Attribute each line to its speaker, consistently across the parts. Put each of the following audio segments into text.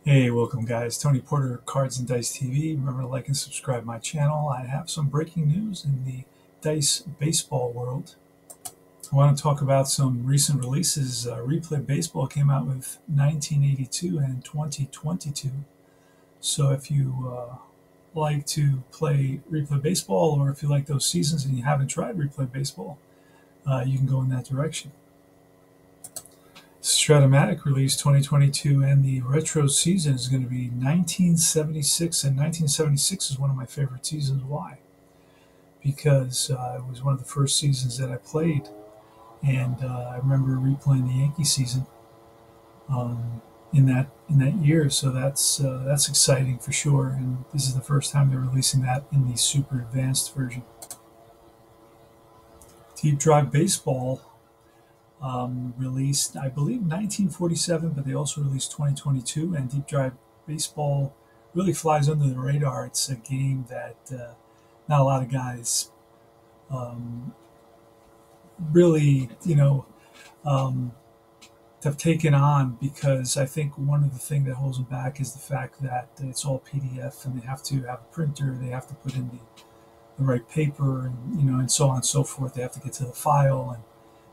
Speaker 1: Hey, welcome guys. Tony Porter, Cards and Dice TV. Remember to like and subscribe my channel. I have some breaking news in the dice baseball world. I want to talk about some recent releases. Replay Baseball came out with 1982 and 2022. So if you like to play Replay Baseball, or if you like those seasons and you haven't tried Replay Baseball, you can go in that direction. Stratomatic released 2022, and the retro season is going to be 1976. And 1976 is one of my favorite seasons. Why? Because it was one of the first seasons that I played, and I remember replaying the Yankee season in that year. So that's exciting for sure. And this is the first time they're releasing that in the super advanced version. Deep Drive Baseball released, I believe, 1947, but they also released 2022. And Deep Drive Baseball really flies under the radar. It's a game that not a lot of guys really, um, have taken on, because I think one of the things that holds them back is the fact that it's all PDF, and they have to have a printer, they have to put in the right paper, and and so on and so forth. They have to get to the file,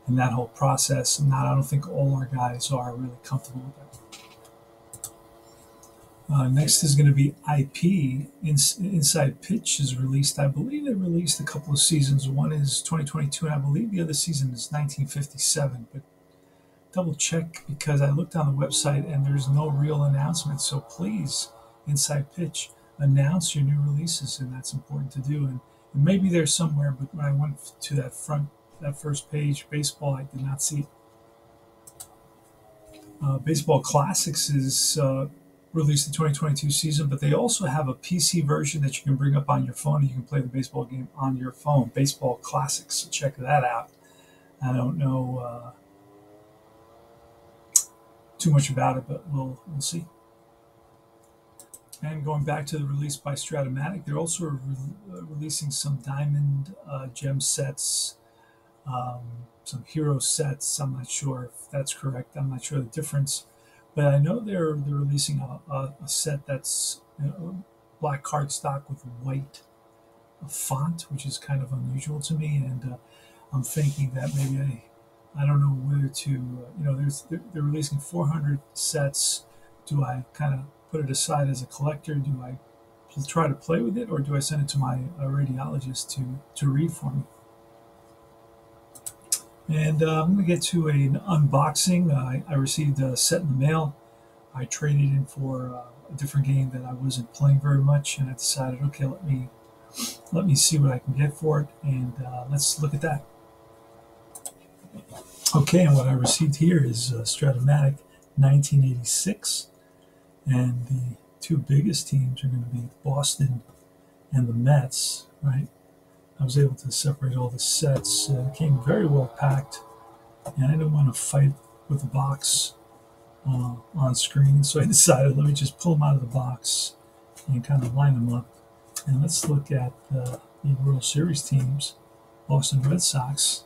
Speaker 1: and that whole process. And I don't think all our guys are really comfortable with that. Next is going to be IP. Inside Pitch is released. I believe they released a couple of seasons. One is 2022, and I believe the other season is 1957. But double check, because I looked on the website and there's no real announcement. So please, Inside Pitch, announce your new releases, and that's important to do. And maybe there's somewhere, but when I went to that first page, baseball, I did not see it. Baseball Classics is released the 2022 season, but they also have a PC version that you can bring up on your phone, and you can play the baseball game on your phone. Baseball Classics, so check that out. I don't know too much about it, but we'll see. And going back to the release by Stratomatic, they're also releasing some Diamond gem sets, some hero sets. I'm not sure if that's correct. I'm not sure the difference, but I know they're releasing a set that's black cardstock with white font, which is kind of unusual to me. And I'm thinking that maybe I don't know whether to they're releasing 400 sets. Do I kind of put it aside as a collector? Do I try to play with it, or do I send it to my radiologist to read for me? And I'm going to get to an unboxing. I received a set in the mail. I traded in for a different game that I wasn't playing very much, and I decided, okay, let me see what I can get for it, and let's look at that. Okay, and what I received here is Stratomatic 1986, and the two biggest teams are going to be Boston and the Mets, right? I was able to separate all the sets. It came very well packed, and I didn't want to fight with the box on screen, so I decided, let me just pull them out of the box and kind of line them up. And let's look at the World Series teams: Boston Red Sox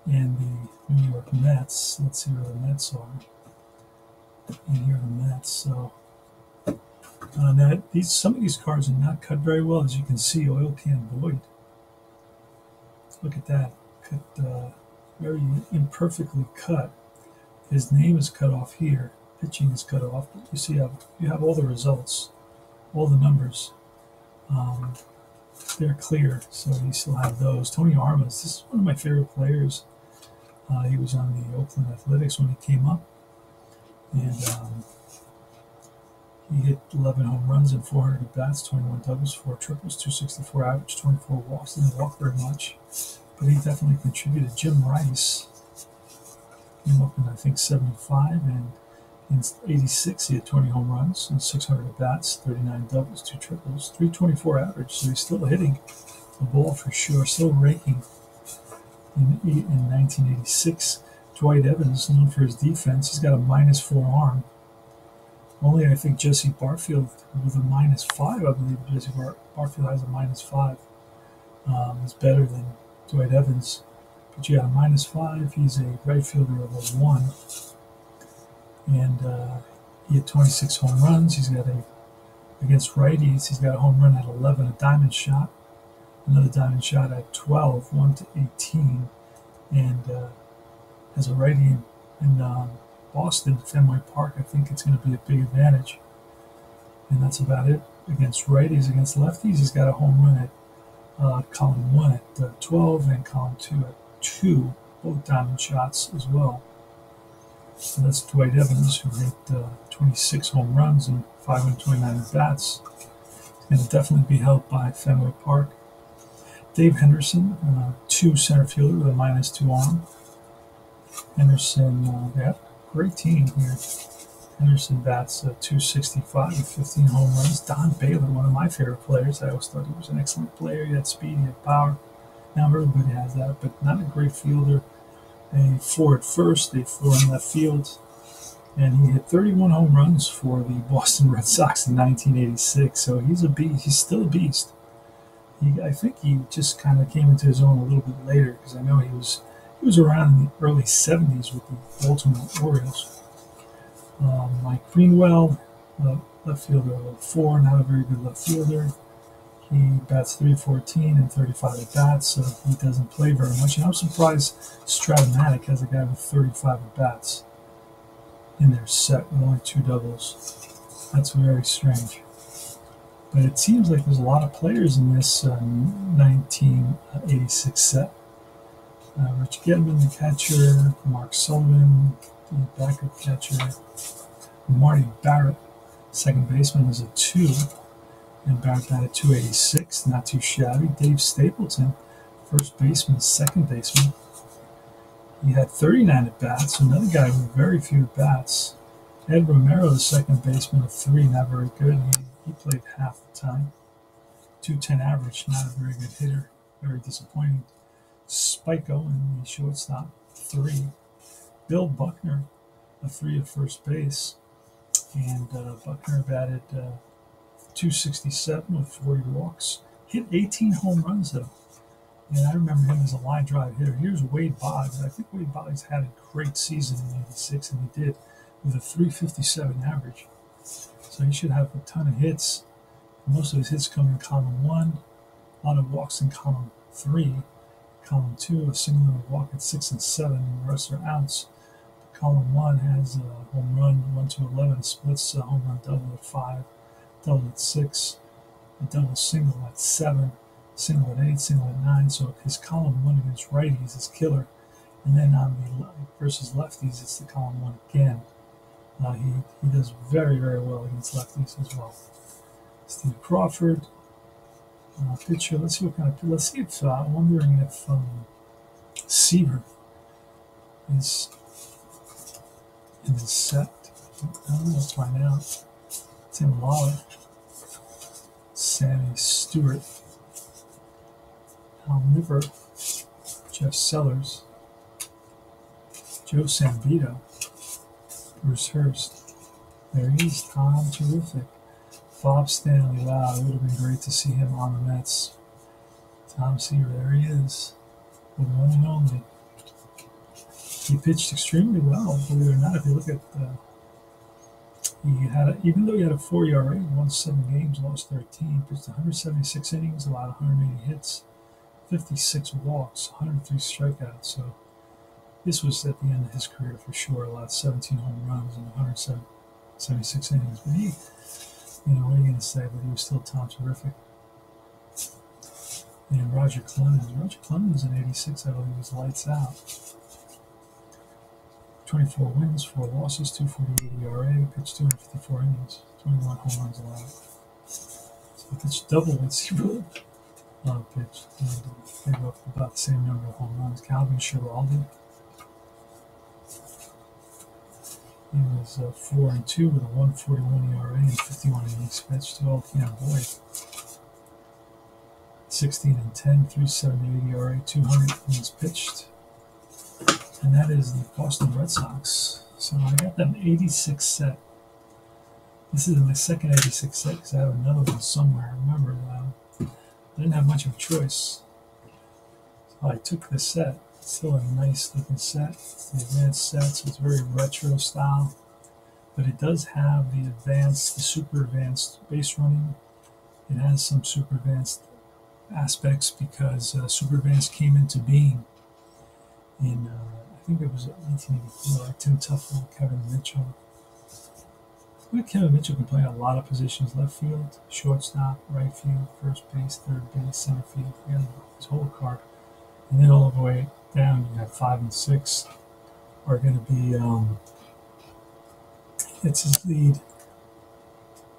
Speaker 1: and the New York Mets. Let's see where the Mets are. And here are the Mets. So some of these cards are not cut very well, as you can see. Oil Can Boyd. Look at that, cut very imperfectly cut. His name is cut off here. Pitching is cut off, but you see you have all the results, all the numbers. They're clear, so you still have those. Tony Armas, this is one of my favorite players. He was on the Oakland Athletics when he came up, and he hit 11 home runs and 400 at bats, 21 doubles, 4 triples, 264 average, 24 walks. Didn't walk very much, but he definitely contributed. Jim Rice came up in, I think, 75, and in 86 he had 20 home runs and 600 at bats, 39 doubles, 2 triples, 324 average. So he's still hitting the ball for sure, still raking. In 1986, Dwight Evans, known for his defense, he's got a -4 arm. Only, I think, Jesse Barfield with a -5. I believe Jesse Barfield has a -5. Is better than Dwight Evans. But you got a -5. He's a right fielder of a 1. And He had 26 home runs. He's got against righties, he's got a home run at 11, a diamond shot, another diamond shot at 12, 1 to 18. And as a righty in Boston, Fenway Park, I think it's going to be a big advantage. And that's about it. Against righties, against lefties, he's got a home run at column 1 at 12 and column 2 at 2, both diamond shots as well. So that's Dwight Evans, who hit 26 home runs and 529 at-bats. He's going to definitely be helped by Fenway Park. Dave Henderson, 2 center fielder with a -2 arm. Henderson, yeah, great team here. Henderson bats 265 with 15 home runs. Don Baylor, one of my favorite players. I always thought he was an excellent player. He had speed, he had power. Now everybody has that, but not a great fielder. A 4 at first, a 4 in left field. And he hit 31 home runs for the Boston Red Sox in 1986. So he's a beast. He's still a beast. I think he just kind of came into his own a little bit later, because I know he was around in the early 70s with the Baltimore Orioles. Mike Greenwell, left fielder, 4, not a very good left fielder. He bats .314 and 35 at bats, so he doesn't play very much. And I'm surprised Stratomatic has a guy with 35 at bats in their set with only 2 doubles. That's very strange. But it seems like there's a lot of players in this 1986 set. Rich Gedman, the catcher, Mark Sullivan, the backup catcher, Marty Barrett, second baseman, is a 2. And Barrett batted .286, not too shabby. Dave Stapleton, first baseman, second baseman. He had 39 at-bats, another guy with very few at-bats. Ed Romero, the second baseman, a 3, not very good. He played half the time. .210 average, not a very good hitter, very disappointing. Spike Owen, the shortstop, 3. Bill Buckner, a 3 at first base. And Buckner batted .267 with 40 walks. Hit 18 home runs, though. And I remember him as a line drive hitter. Here's Wade Boggs. I think Wade Boggs had a great season in '86, and he did, with a .357 average. So he should have a ton of hits. Most of his hits come in column 1. A lot of walks in column 3. Column 2, a single and a walk at 6 and 7, and the rest are outs. Column 1 has a home run 1 to 11, splits a home run double at 5, double at 6, a double single at 7, single at 8, single at 9. So his column 1 against righties is killer. And then on the versus lefties, it's the column 1 again. He does very, very well against lefties as well. Steve Crawford, pitcher. Let's see what kind of. Let's see if I'm wondering if Seaver is in the set. I don't know. Let's find out. Tim Lawler, Sammy Stewart, Al Niver, Jeff Sellers, Joe Sambito, Bruce Hurst. There he is, Tom Terrific. Bob Stanley, wow, it would have been great to see him on the Mets. Tom Seaver, there he is, the one and only. He pitched extremely well, believe it or not. If you look at even though he had a 4 ERA, he won 7 games, lost 13, pitched 176 innings, allowed 180 hits, 56 walks, 103 strikeouts. So this was at the end of his career for sure. Allowed 17 home runs and 176 innings. But he, what are you going to say? But he was still Tom Terrific. And Roger Clemens in '86, I believe, was lights out. 24 wins, 4 losses, 2.48 ERA, pitched 254 innings, 21 home runs allowed. So he pitched double what Seaver pitched. And gave up about the same number of home runs. Calvin Schiraldi. He was 4-2 with a 1.41 ERA and 51 innings pitched. Cam Boyd, 16-10, 3.78 ERA, 200 innings pitched. And that is the Boston Red Sox. So I got them 86 set. This is my second 86 set because I have another one somewhere. Remember, I didn't have much of a choice. So I took this set. It's still a nice looking set. It's the advanced set, so it's very retro style. but it does have the super advanced base running. It has some super advanced aspects because super advanced came into being in, I think it was 1984. Tim Tuffle, Kevin Mitchell. Kevin Mitchell can play a lot of positions: left field, shortstop, right field, first base, third base, center field. You got his whole card. And then all the way down, you have 5 and 6 are going to be it's his lead,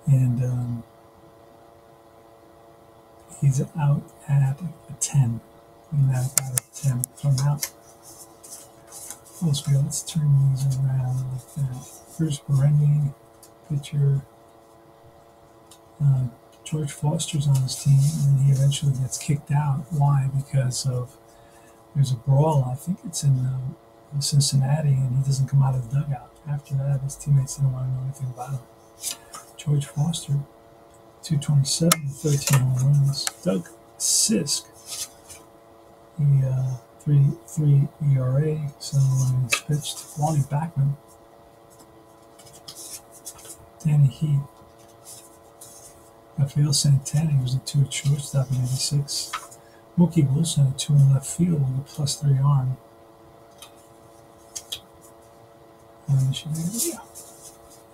Speaker 1: and he's out at a 10. Out of 10 from out. Let's turn these around like that. Bruce Bereni, pitcher. George Foster's on his team, and he eventually gets kicked out. Why? Because of there's a brawl. I think it's in Cincinnati, and he doesn't come out of the dugout. After that, his teammates didn't want to know anything about him. George Foster, 227, 13 home runs. Doug Sisk, he 3.3 ERA, 7 innings pitched. Wally Backman, Danny Heat, Rafael Santana, he was a 2 at shortstop in '86. Mookie Wilson, a 2 in left field with a +3 arm.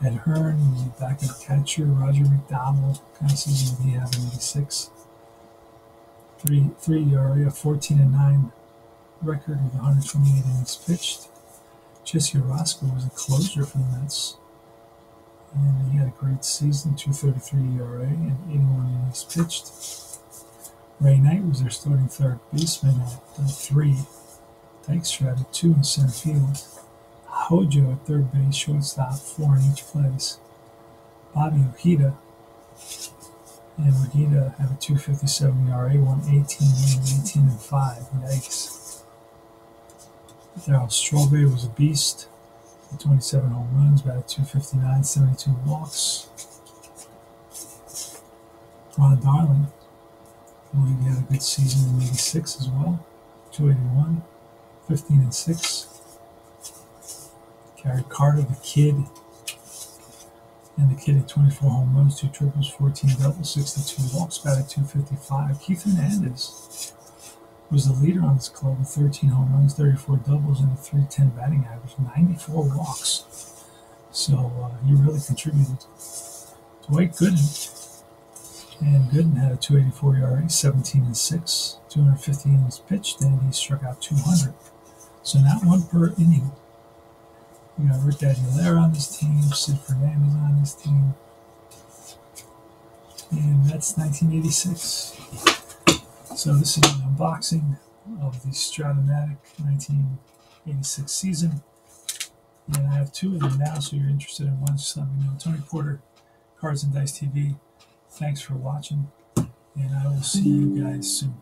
Speaker 1: Ed Hearn, he was a backup catcher. Roger McDowell, kind of season did he have in '86? 3 ERA, 14-9 record with 128 innings pitched. Jesse Orosco was a closer for the Mets, and he had a great season: 2.33 ERA and 81 innings pitched. Ray Knight was their starting third baseman at 3. Dykstra at 2 in center field. Hojo at third base, shortstop, 4 in each place. Bobby Ojeda, and Ojeda had a 2.57 ERA, 118 innings, 18 and 5. Yikes. Darryl Strawberry was a beast. 27 home runs, batted .259, 72 walks. Ron Darling, I believe he had a good season in '86 as well. 281, 15 and 6. Gary Carter, the kid, and the kid had 24 home runs, 2 triples, 14 doubles, 62 walks, batted .255. Keith Hernandez was the leader on this club with 13 home runs, 34 doubles, and a .310 batting average, 94 walks. So he really contributed. Dwight Gooden, and Gooden had a 2.84 ERA, 17 and 6, 250 innings pitched, and he struck out 200. So not one per inning. We got Rick Aguilera on this team, Sid Fernandez on this team, and that's 1986. So this is an unboxing of the Stratomatic 1986 season, and I have 2 of them now, so if you're interested in one, just let me know. Tony Porter, Cards and Dice TV, thanks for watching, and I will see you guys soon.